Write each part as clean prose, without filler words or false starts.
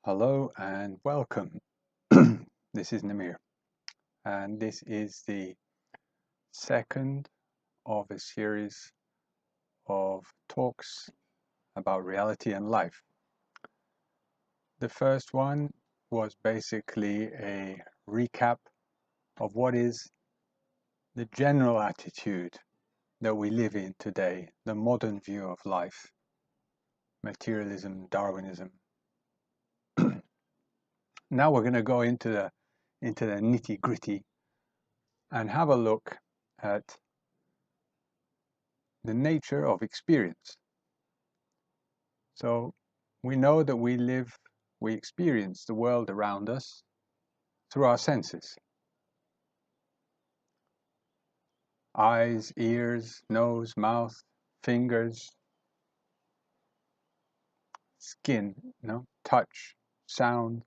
Hello and welcome. This is Namir, and this is the second of a series of talks about reality and life. The first one was basically a recap of what is the general attitude that we live in today, the modern view of life, materialism, Darwinism. Now we're going to go into the nitty-gritty and have a look at the nature of experience. So we know that we experience the world around us through our senses. Eyes, ears, nose, mouth, fingers, skin, touch, sound,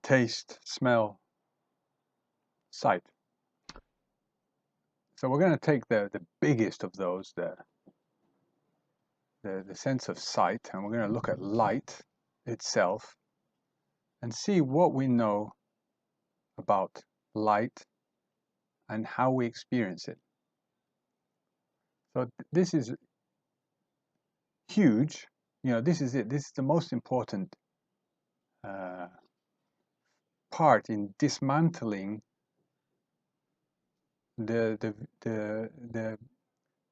taste, smell, sight. So we're going to take the biggest of those, the sense of sight, and we're going to look at light itself and see what we know about light and how we experience it. So this is huge. This is it. This is the most important part in dismantling the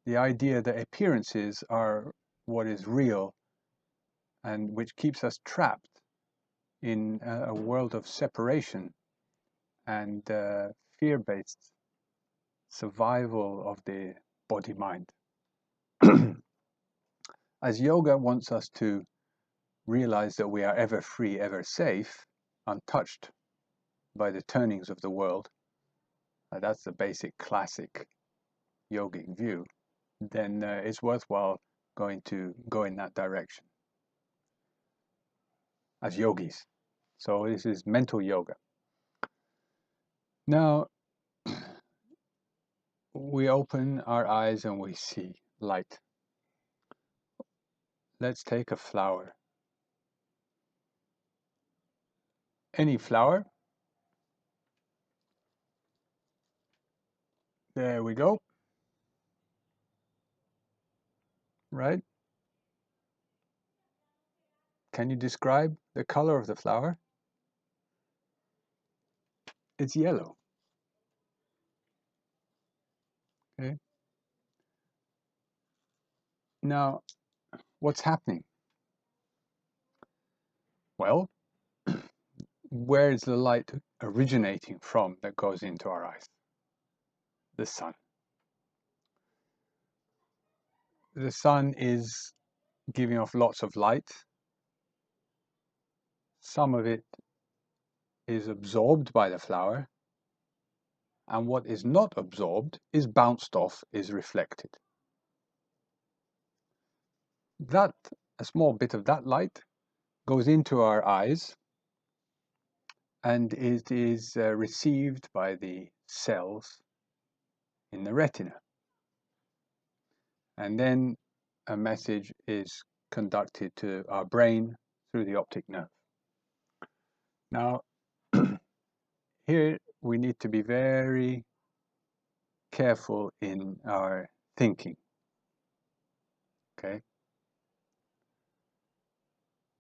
idea that appearances are what is real and which keeps us trapped in a world of separation and fear-based survival of the body-mind. As yoga wants us to realize that we are ever free, ever safe, untouched by the turnings of the world, that's the basic classic yogic view, then it's worthwhile going in that direction as yogis. So this is mental yoga. Now, we open our eyes and we see light. Let's take a flower. Any flower. There we go. Right? Can you describe the color of the flower? It's yellow. Okay. Now, what's happening? Well, where is the light originating from that goes into our eyes? The sun. The sun is giving off lots of light. Some of it is absorbed by the flower, and what is not absorbed is bounced off, is reflected. A small bit of that light goes into our eyes, and it is received by the cells in the retina. And then a message is conducted to our brain through the optic nerve. Now, here we need to be very careful in our thinking. Okay?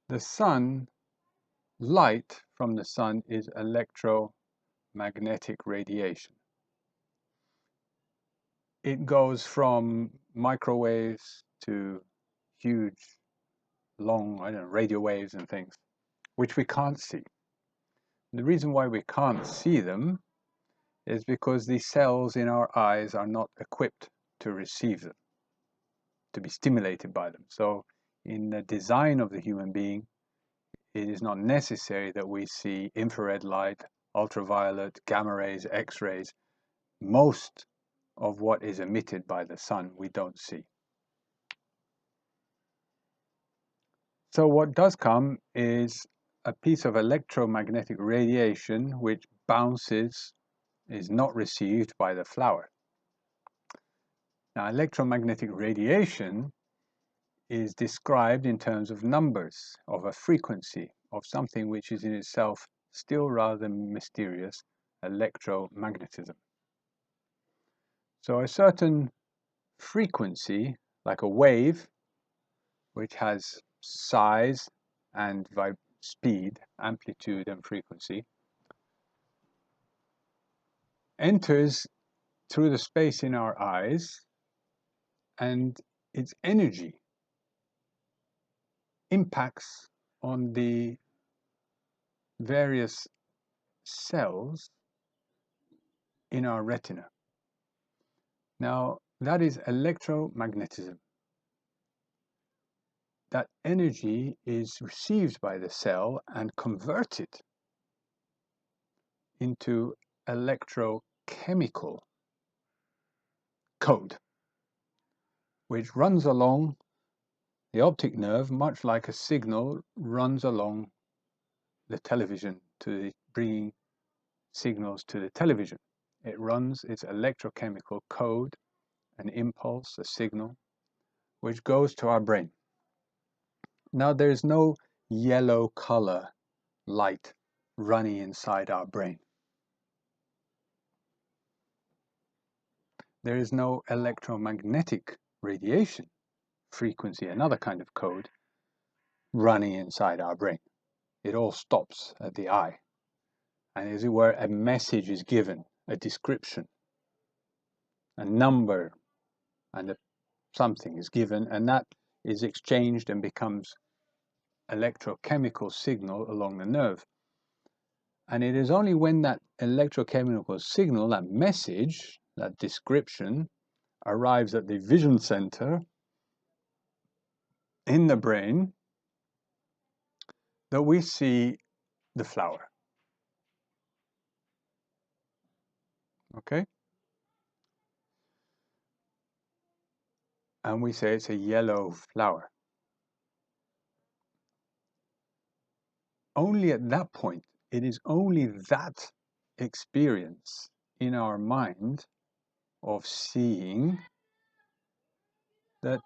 The sun, light from the sun is electromagnetic radiation. It goes from microwaves to huge, long, radio waves and things, which we can't see. The reason why we can't see them is because the cells in our eyes are not equipped to receive them, to be stimulated by them. So in the design of the human being, it is not necessary that we see infrared light, ultraviolet, gamma rays, X-rays. Most of what is emitted by the sun we don't see. So what does come is a piece of electromagnetic radiation which bounces, is not received by the flower. Now, electromagnetic radiation is described in terms of numbers, of a frequency, of something which is in itself still rather mysterious, electromagnetism. So a certain frequency, like a wave, which has size and speed, amplitude and frequency, enters through the space in our eyes, and its energy impacts on the various cells in our retina. Now, that is electromagnetism. That energy is received by the cell and converted into electrochemical code, which runs along the optic nerve, much like a signal runs along the television to bringing signals to the television. It runs its electrochemical code, an impulse, a signal, which goes to our brain. Now, there's no yellow color light running inside our brain. There is no electromagnetic radiation frequency, another kind of code, running inside our brain. It all stops at the eye. And as it were, a message is given, a description, a number, and something is given, and that is exchanged and becomes electrochemical signal along the nerve. And it is only when that electrochemical signal, that message, that description, arrives at the vision center in the brain that we see the flower. Okay? And we say it's a yellow flower. Only at that point, it is only that experience in our mind of seeing that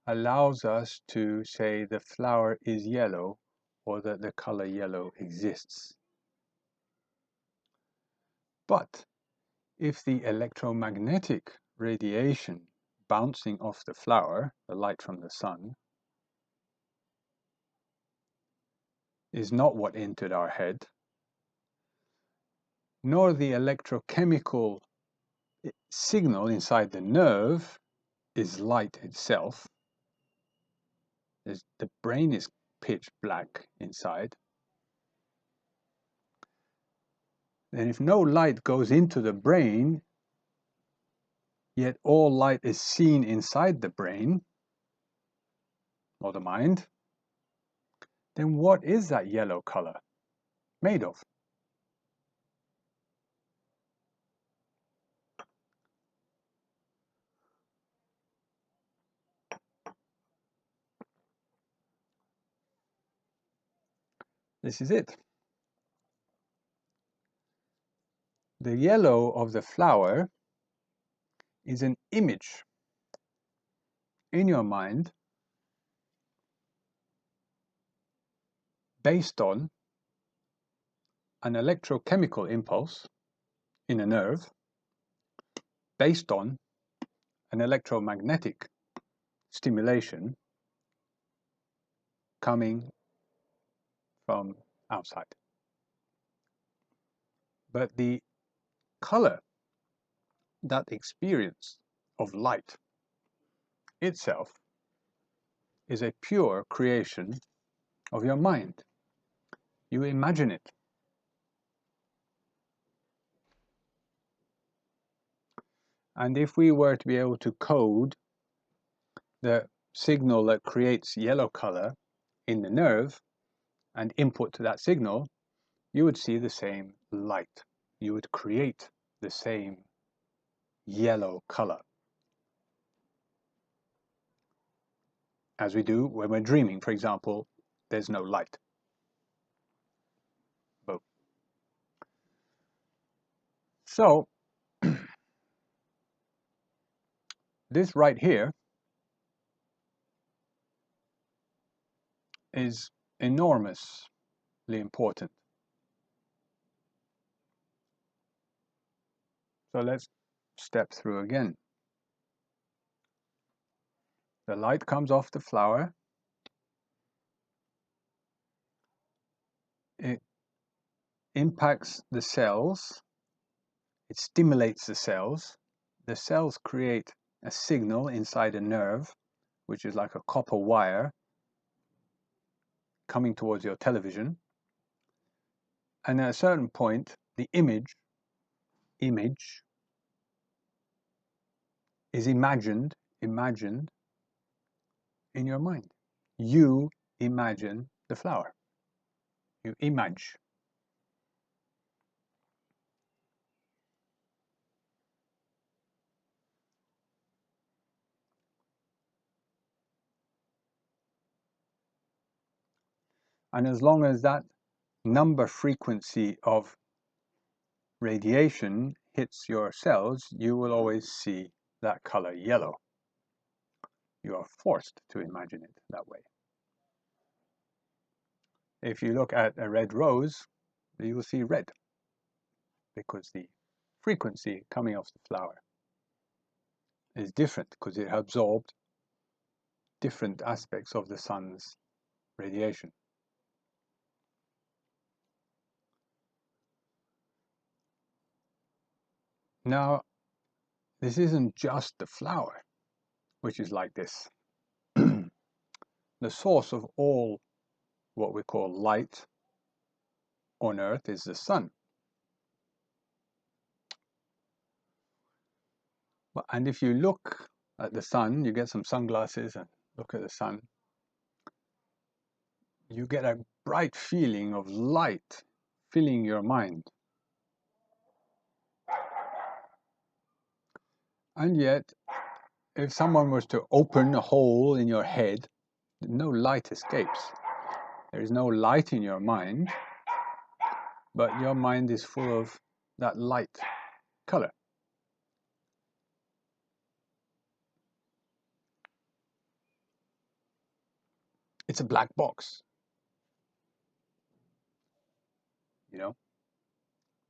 allows us to say the flower is yellow or that the color yellow exists. But if the electromagnetic radiation bouncing off the flower, the light from the sun, is not what entered our head, nor the electrochemical signal inside the nerve is light itself. The brain is pitch black inside. And if no light goes into the brain, yet all light is seen inside the brain or the mind, then what is that yellow color made of? This is it. The yellow of the flower is an image in your mind based on an electrochemical impulse in a nerve, based on an electromagnetic stimulation coming from outside. But the color, that experience of light itself, is a pure creation of your mind. You imagine it. And if we were to be able to code the signal that creates yellow color in the nerve and input to that signal, you would see the same light. You would create the same yellow color as we do when we're dreaming. For example, there's no light. Boom. So this right here is enormously important. So let's step through again. The light comes off the flower. It impacts the cells. It stimulates the cells. The cells create a signal inside a nerve, which is like a copper wire coming towards your television. And at a certain point, the image is imagined in your mind. You imagine the flower. You image. And as long as that number frequency of radiation hits your cells, you will always see that color yellow. You are forced to imagine it that way. If you look at a red rose, you will see red because the frequency coming off the flower is different because it absorbed different aspects of the sun's radiation. Now, this isn't just the flower, which is like this. The source of all what we call light on Earth is the sun. And if you look at the sun, you get some sunglasses and look at the sun, you get a bright feeling of light filling your mind. And yet, if someone was to open a hole in your head, no light escapes. There is no light in your mind, but your mind is full of that light color. It's a black box. You know,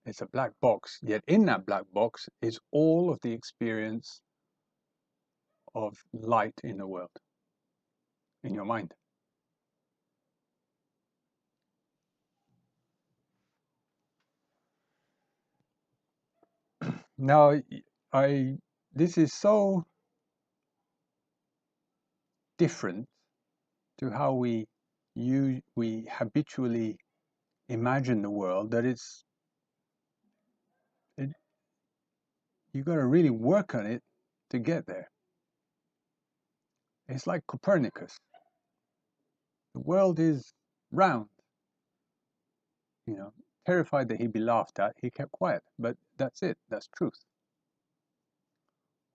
it's a black box, yet in that black box is all of the experience of light in the world, in your mind. Now, this is so different to how we habitually imagine the world that you've got to really work on it to get there. It's like Copernicus. The world is round. You know, terrified that he'd be laughed at, he kept quiet. But that's it. That's truth.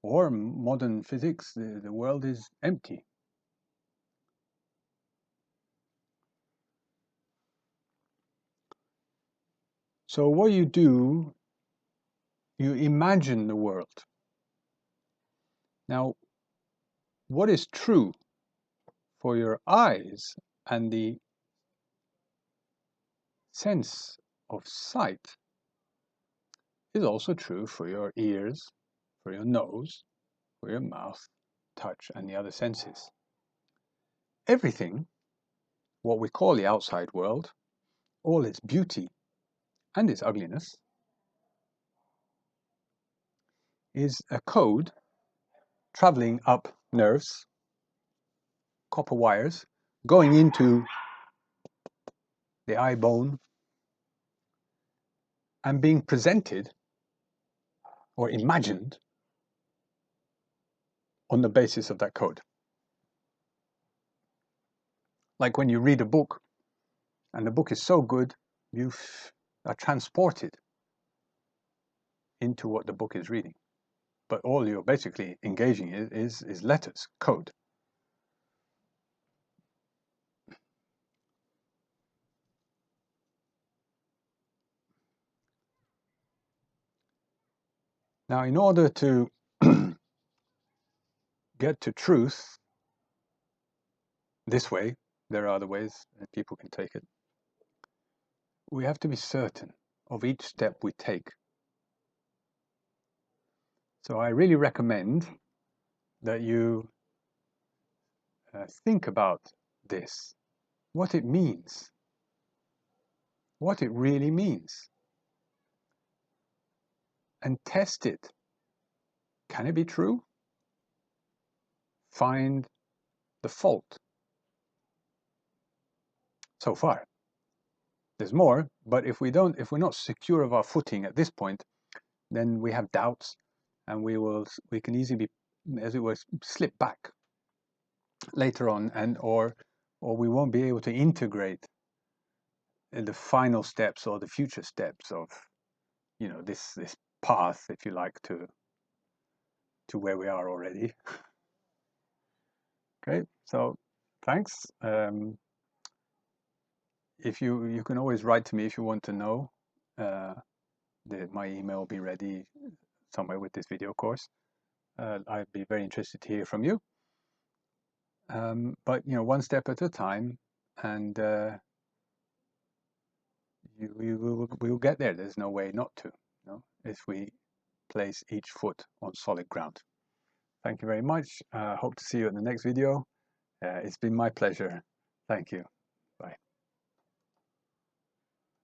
Or modern physics, the world is empty. So what you do, you imagine the world. Now, what is true for your eyes and the sense of sight is also true for your ears, for your nose, for your mouth, touch, and the other senses. Everything, what we call the outside world, all its beauty and its ugliness, is a code traveling up nerves, copper wires, going into the eye bone and being presented or imagined on the basis of that code. Like when you read a book and the book is so good, you are transported into what the book is reading. But all you're basically engaging in is letters, code. Now, in order to get to truth this way, there are other ways that people can take it. We have to be certain of each step we take. So I really recommend that you think about this, what it means, what it really means, and test it. Can it be true? Find the fault. So far, there's more, but if we're not secure of our footing at this point, then we have doubts, and we can easily be, as it were, slip back later on, or we won't be able to integrate in the final steps or the future steps of this path, if you like, to where we are already. Okay, so thanks. If you can always write to me if you want to know. My email will be ready somewhere with this video course. I'd be very interested to hear from you. But one step at a time, and we will get there. There's no way not to, if we place each foot on solid ground. Thank you very much. Hope to see you in the next video. It's been my pleasure. Thank you.